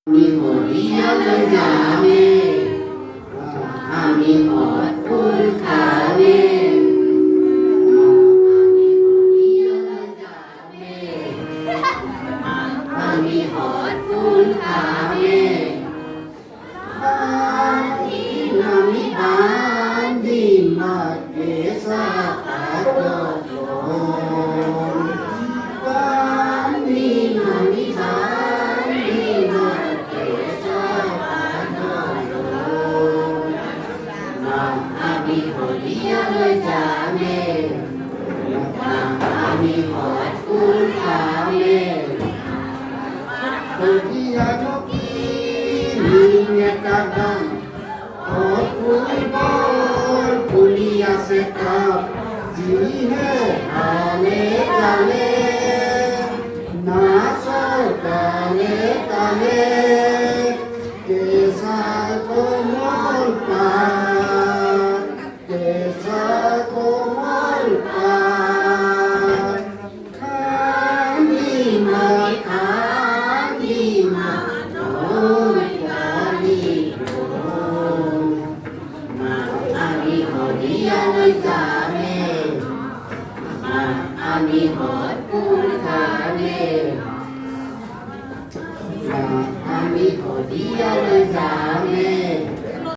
আমি হরিয়ালে যাবে, আমি মদ ফুল খাবে, আমি হরিয়ালে যাবে, আমি মদ ফুল খাবে, আমি বাঁধি মাকে সাকাতো আমি হরিয়ালে যাবে, আমি মদ ফুল খাবে, হরিয়া কি নিয়ে কাগাম মদ ফুল বল ফুলিয়া সে কাপ জিহে কালে কালে না সকালে কালে কেসা কোমল পা আমি মদ ফুল খাবে, আমি হরিয়ালে যাবে।